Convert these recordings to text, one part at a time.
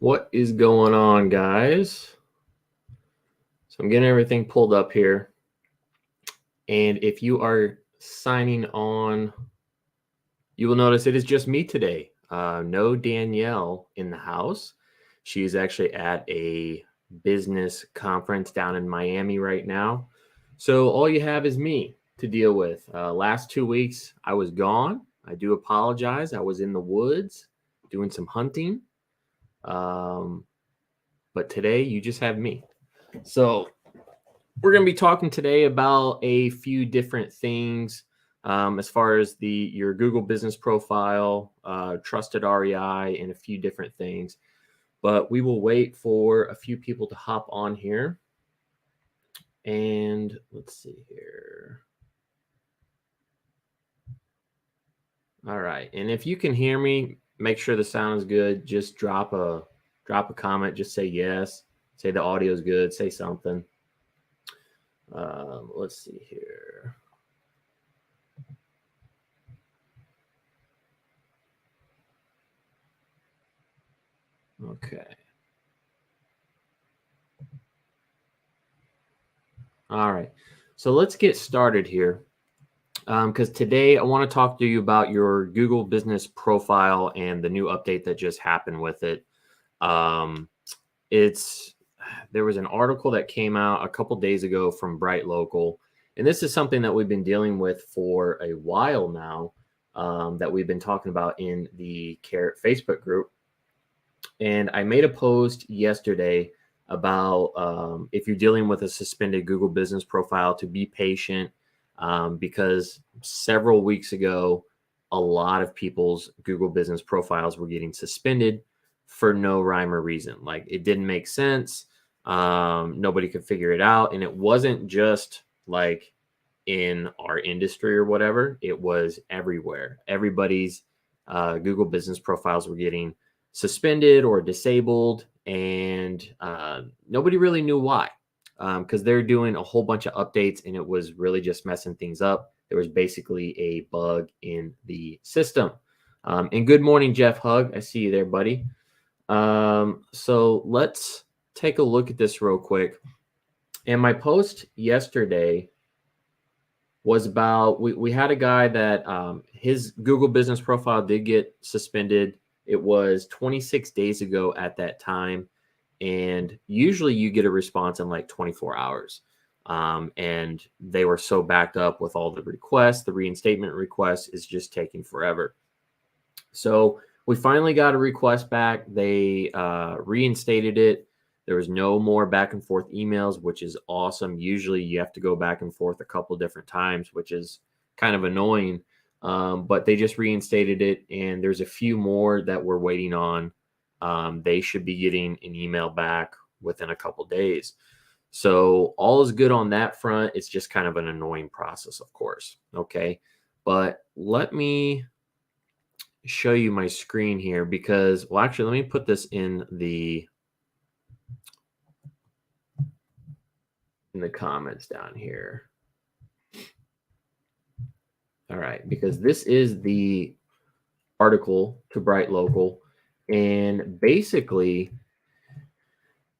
What is going on, guys? So I'm getting everything pulled up here. And if you are signing on, you will notice it is just me today. No Danielle in the house. She's actually at a business conference down in Miami right now. So all you have is me to deal with. Last 2 weeks, I was gone. I do apologize. I was in the woods doing some hunting. But today, you just have me. So we're going to be talking today about a few different things as far as your Google business profile, trusted REI, and a few different things. But we will wait for a few people to hop on here. And let's see here. All right. And if you can hear me, make sure the sound is good. Just drop a comment. Just say yes. Say the audio is good. Say something. Let's see here. Okay. All right. So let's get started here. Because today I want to talk to you about your Google business profile and the new update that just happened with it. There was an article that came out a couple days ago from Bright Local, and this is something that we've been dealing with for a while now, that we've been talking about in the Carrot Facebook group. And I made a post yesterday about if you're dealing with a suspended Google business profile, to be patient, because several weeks ago, a lot of people's Google business profiles were getting suspended for no rhyme or reason. Like, it didn't make sense. Nobody could figure it out. And it wasn't just like in our industry or whatever. It was everywhere. Everybody's Google business profiles were getting suspended or disabled, and nobody really knew why, because they're doing a whole bunch of updates, and it was really just messing things up. There was basically a bug in the system. And good morning, Jeff Hug. I see you there, buddy. So let's take a look at this real quick. And my post yesterday was about, we had a guy that his Google business profile did get suspended. It was 26 days ago at that time. And usually you get a response in like 24 hours. And they were so backed up with all the requests. The reinstatement request is just taking forever. So we finally got a request back. They reinstated it. There was no more back and forth emails, which is awesome. Usually you have to go back and forth a couple different times, which is kind of annoying. But they just reinstated it, and there's a few more that we're waiting on. They should be getting an email back within a couple days. So all is good on that front. It's just kind of an annoying process, of course. Okay. But let me show you my screen here because, well, actually, let me put this in the comments down here. All right, because this is the article to Bright Local, and basically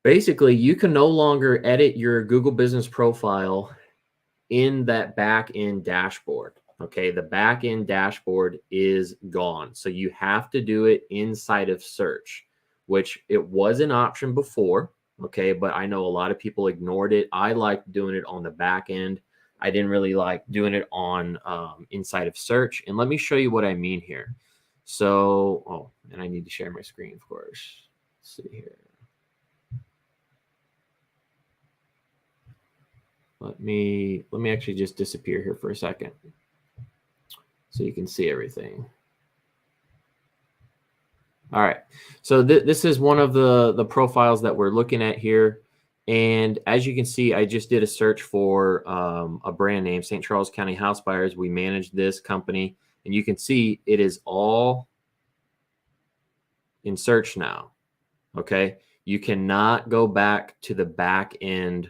you can no longer edit your Google business profile in that back end dashboard. Okay, the back end dashboard is gone. So you have to do it inside of search, which it was an option before. Okay, but I know a lot of people ignored it. I liked doing it on the back end. I didn't really like doing it on inside of search. And let me show you what I mean here. So, and I need to share my screen, of course. Let's see here. Let me actually just disappear here for a second so you can see everything. All right. So this is one of the profiles that we're looking at here. And as you can see, I just did a search for a brand name, St. Charles County House Buyers. We manage this company, and you can see it is all in search now. Okay. You cannot go back to the back end,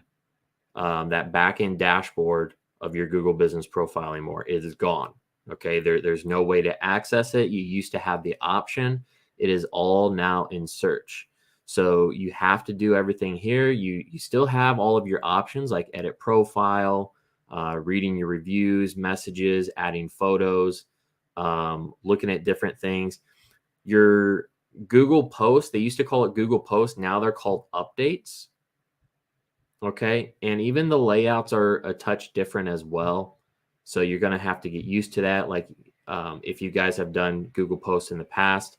that back end dashboard of your Google business profile anymore. It is gone. Okay. There's no way to access it. You used to have the option. It is all now in search. So you have to do everything here. You still have all of your options like edit profile, reading your reviews, messages, adding photos, looking at different things. Your Google Posts, they used to call it Google Posts. Now they're called updates. Okay. And even the layouts are a touch different as well. So you're going to have to get used to that. Like if you guys have done Google Posts in the past,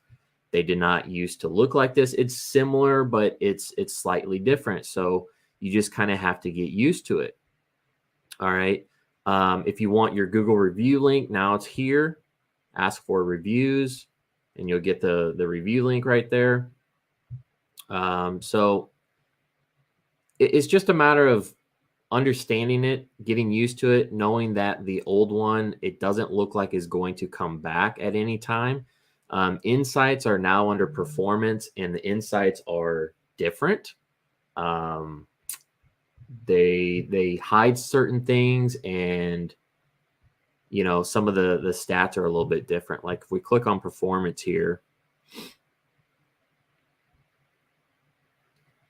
they did not used to look like this. It's similar, but it's slightly different. So you just kind of have to get used to it. All right. If you want your Google review link, now it's here. Ask for reviews, and you'll get the review link right there. So it's just a matter of understanding it, getting used to it, knowing that the old one, it doesn't look like is going to come back at any time. Insights are now under performance, and the insights are different. They hide certain things, and some of the stats are a little bit different. Like if we click on performance here,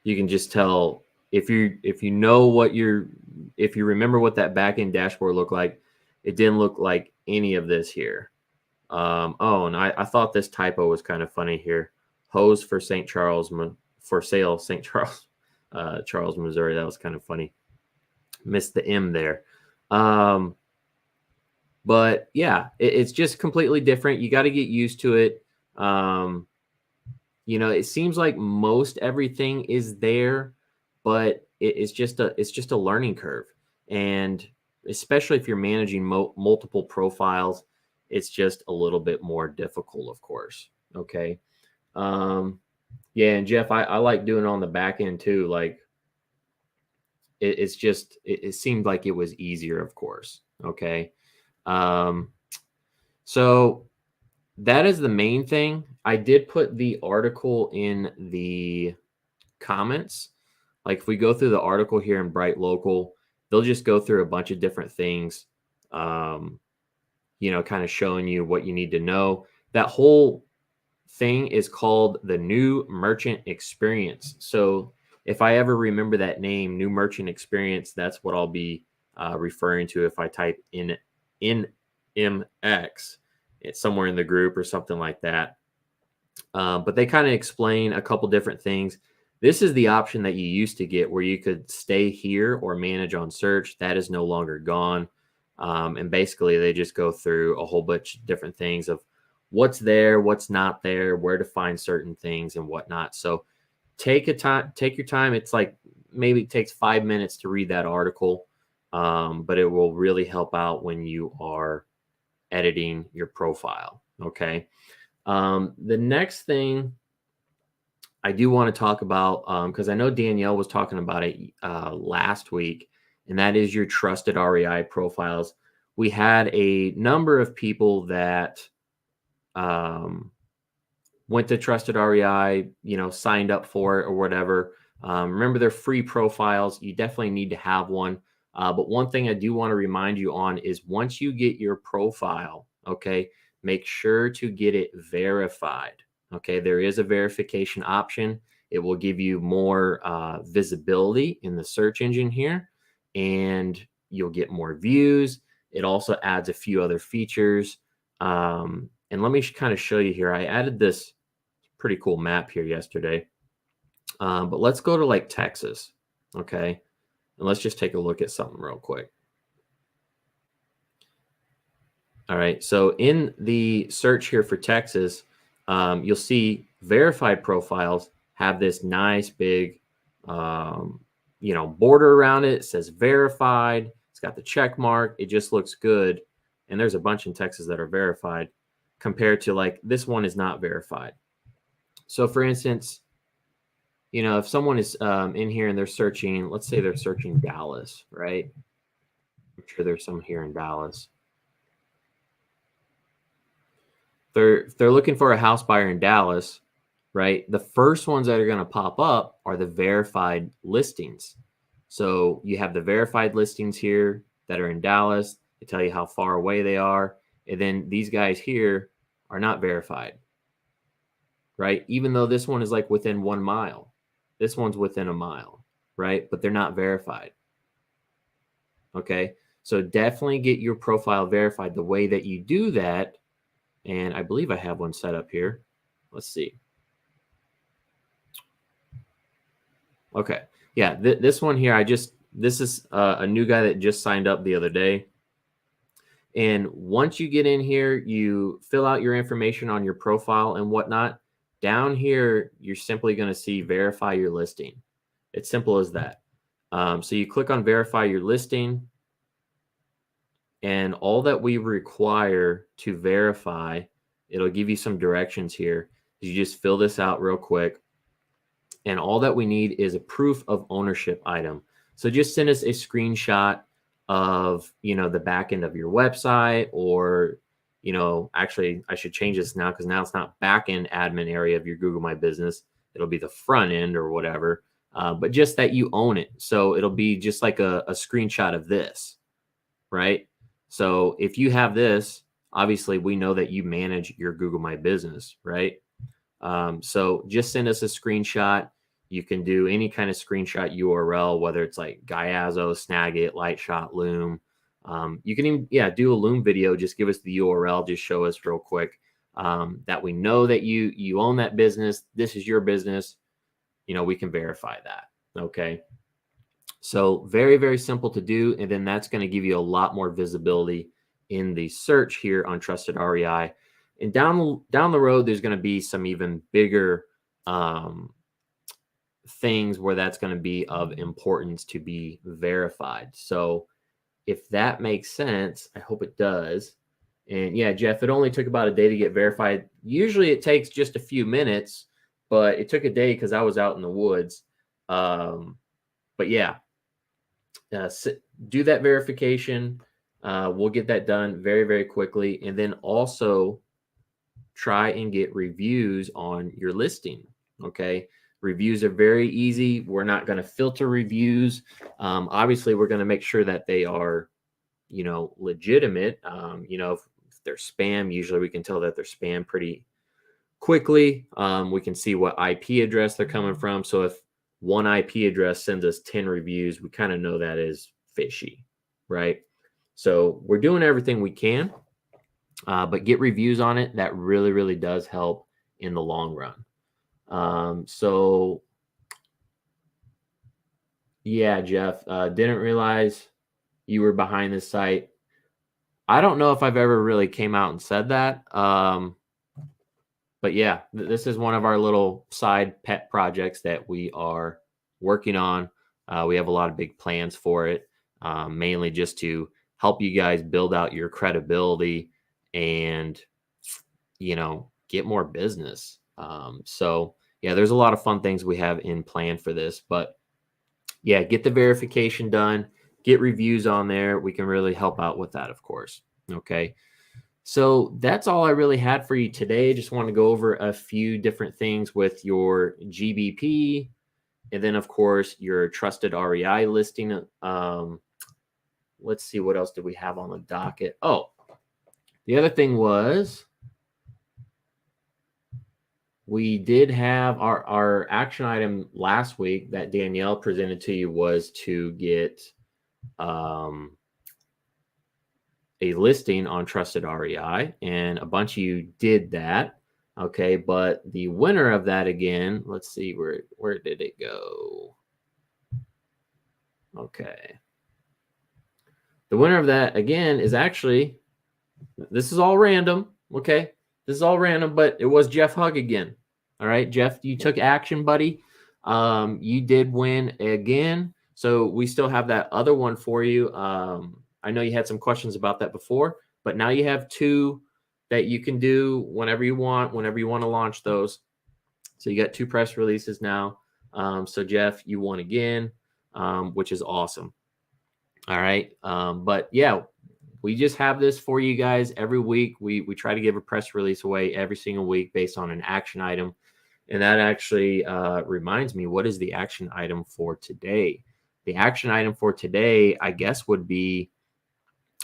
you can just tell if you remember what that backend dashboard looked like. It didn't look like any of this here. And I thought this typo was kind of funny here. Hose for St. Charles for sale, St. Charles, Charles, Missouri. That was kind of funny. Missed the M there. But yeah, it's just completely different. You got to get used to it. It seems like most everything is there, but it's just a learning curve. And especially if you're managing multiple profiles, it's just a little bit more difficult, of course. Okay. Yeah. And Jeff, I like doing it on the back end too. Like it seemed like it was easier, of course. Okay. So that is the main thing. I did put the article in the comments. Like if we go through the article here in Bright Local, they'll just go through a bunch of different things, kind of showing you what you need to know. That whole thing is called the New Merchant Experience. So if I ever remember that name, New Merchant Experience, that's what I'll be referring to if I type in MX. It's somewhere in the group or something like that. But they kind of explain a couple different things. This is the option that you used to get where you could stay here or manage on search. That is no longer gone. And basically they just go through a whole bunch of different things of what's there, what's not there, where to find certain things and whatnot. So take your time. It's like maybe it takes 5 minutes to read that article. But it will really help out when you are editing your profile. Okay. The next thing I do want to talk about, because I know Danielle was talking about it last week, and that is your trusted REI profiles. We had a number of people that went to Trusted REI, signed up for it or whatever. Remember, they're free profiles. You definitely need to have one. But one thing I do want to remind you on is once you get your profile, okay, make sure to get it verified. Okay, there is a verification option. It will give you more visibility in the search engine here, and you'll get more views. It also adds a few other features. And let me kind of show you here. I added this pretty cool map here yesterday. But let's go to like Texas. Okay. And let's just take a look at something real quick. All right. So in the search here for Texas, you'll see verified profiles have this nice big, border around it. It says verified. It's got the check mark. It just looks good. And there's a bunch in Texas that are verified compared to like this one is not verified. So for instance, if someone is in here and they're searching, let's say they're searching Dallas, right? I'm sure there's some here in Dallas. They're looking for a house buyer in Dallas, right? The first ones that are going to pop up are the verified listings. So you have the verified listings here that are in Dallas. They tell you how far away they are. And then these guys here are not verified. right? Even though this one is like within 1 mile, this one's within a mile, right? But they're not verified. Okay. So definitely get your profile verified. The way that you do that, and I believe I have one set up here. Let's see. Okay. Yeah. This one here, this is a new guy that just signed up the other day. And once you get in here, you fill out your information on your profile and whatnot. Down here, you're simply going to see verify your listing. It's simple as that. So you click on verify your listing. And all that we require to verify, it'll give you some directions here. You just fill this out real quick. And all that we need is a proof of ownership item. So just send us a screenshot of, the back end of your website, or, actually I should change this now, because now it's not back end admin area of your Google My Business. It'll be the front end or whatever, but just that you own it. So it'll be just like a screenshot of this, right? So if you have this, obviously we know that you manage your Google My Business, right? So just send us a screenshot. You can do any kind of screenshot URL, whether it's like Gyazo, Snagit, Lightshot, Loom. You can even, do a Loom video. Just give us the URL. Just show us real quick that we know that you own that business. This is your business. We can verify that. Okay. So very, very simple to do. And then that's going to give you a lot more visibility in the search here on Trusted REI. And down the road, there's going to be some even bigger things where that's going to be of importance to be verified. So if that makes sense, I hope it does. And yeah, Jeff, it only took about a day to get verified. Usually it takes just a few minutes, but it took a day because I was out in the woods. But yeah, do that verification. We'll get that done very, very quickly. And then also try and get reviews on your listing. Okay. Reviews are very easy. We're not going to filter reviews. Obviously, we're going to make sure that they are, legitimate. If they're spam, usually we can tell that they're spam pretty quickly. We can see what IP address they're coming from. So if one IP address sends us 10 reviews, we kind of know that is fishy, right? So we're doing everything we can, but get reviews on it. That really, really does help in the long run. So yeah, Jeff, didn't realize you were behind this site. I don't know if I've ever really came out and said that. But yeah, this is one of our little side pet projects that we are working on. We have a lot of big plans for it, mainly just to help you guys build out your credibility and, get more business. So yeah, there's a lot of fun things we have in plan for this, but yeah, get the verification done, get reviews on there. We can really help out with that, of course. Okay. So that's all I really had for you today. Just want to go over a few different things with your GBP, and then of course your Trusted REI listing. Let's see, what else did we have on the docket? Oh, the other thing was, we did have our action item last week that Danielle presented to you was to get a listing on Trusted REI, and a bunch of you did that. Okay, but the winner of that, again, let's see, where did it go? Okay. The winner of that, again, is actually, this is all random. Okay. This is all random, but it was Jeff Hug again. All right, Jeff, you took action, buddy. You did win again. So we still have that other one for you. I know you had some questions about that before, but now you have 2 that you can do whenever you want to launch those. So you got 2 press releases now. So Jeff, you won again, which is awesome. All right. But yeah, we just have this for you guys every week. We try to give a press release away every single week based on an action item. And that actually reminds me, what is the action item for today? The action item for today, I guess, would be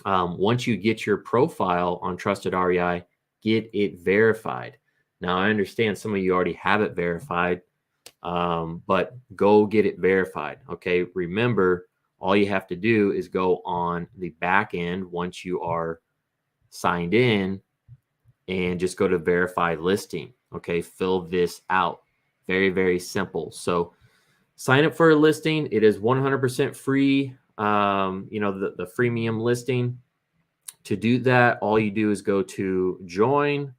once you get your profile on Trusted REI, get it verified. Now, I understand some of you already have it verified, but go get it verified. Okay. Remember, all you have to do is go on the back end once you are signed in and just go to verify listing. Okay. Fill this out. Very, very simple. So sign up for a listing. It is 100% free. The freemium listing. To do that, all you do is go to join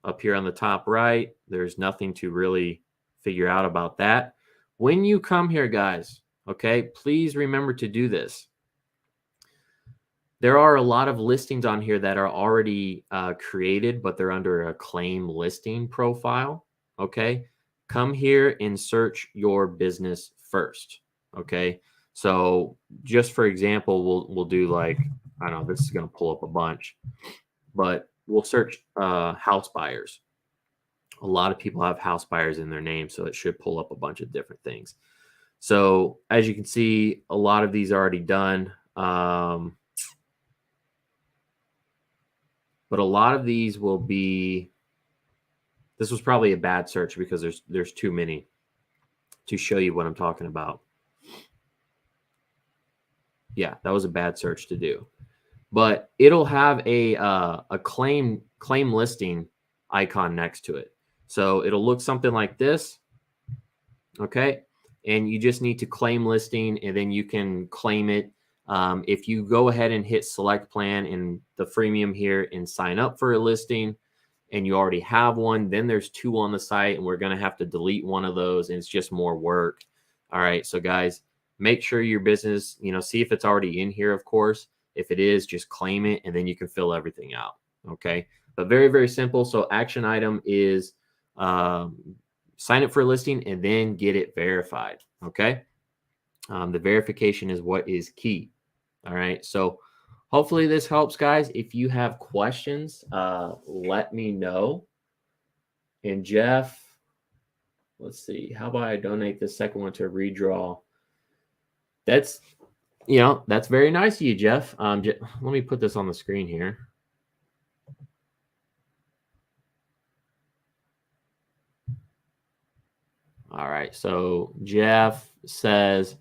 up here on the top right. There's nothing to really figure out about that. When you come here, guys, okay, please remember to do this. There are a lot of listings on here that are already created, but they're under a claim listing profile. Okay. Come here and search your business first. Okay. So just for example, we'll do like, I don't know, this is going to pull up a bunch, but we'll search house buyers. A lot of people have house buyers in their name, so it should pull up a bunch of different things. So as you can see, a lot of these are already done. But a lot of these will be, this was probably a bad search because there's too many to show you what I'm talking about. Yeah, that was a bad search to do. But it'll have a claim listing icon next to it. So it'll look something like this. Okay. And you just need to claim listing, and then you can claim it. If you go ahead and hit select plan in the freemium here and sign up for a listing and you already have one, then there's 2 on the site, and we're going to have to delete one of those, and it's just more work. All right. So guys, make sure your business, see if it's already in here, of course. If it is, just claim it, and then you can fill everything out. Okay. But very, very simple. So action item is sign up for a listing and then get it verified. Okay. The verification is what is key. All right. So hopefully this helps, guys. If you have questions, let me know. And Jeff, let's see. How about I donate the second one to a redraw? That's very nice of you, Jeff. Let me put this on the screen here. All right. So Jeff says,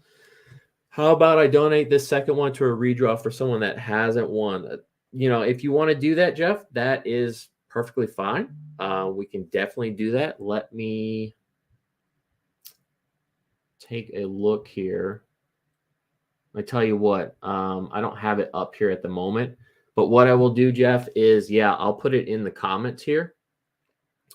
how about I donate this second one to a redraw for someone that hasn't won? If you want to do that, Jeff, that is perfectly fine. We can definitely do that. Let me take a look here. I tell you what, I don't have it up here at the moment, but what I will do, Jeff, is I'll put it in the comments here.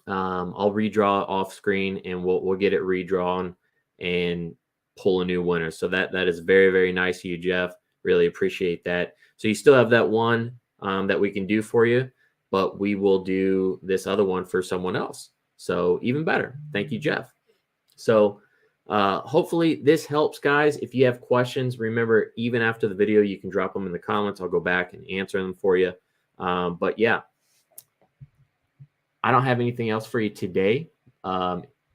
I'll redraw off screen, and we'll get it redrawn and pull a new winner. So that is very, very nice of you, Jeff. Really appreciate that. So you still have that one that we can do for you, but we will do this other one for someone else. So even better. Thank you, Jeff. So hopefully this helps, guys. If you have questions, remember, even after the video, you can drop them in the comments. I'll go back and answer them for you. But yeah, I don't have anything else for you today.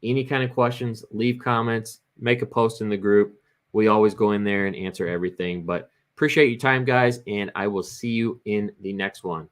Any kind of questions, leave comments, make a post in the group. We always go in there and answer everything. But appreciate your time, guys, and I will see you in the next one.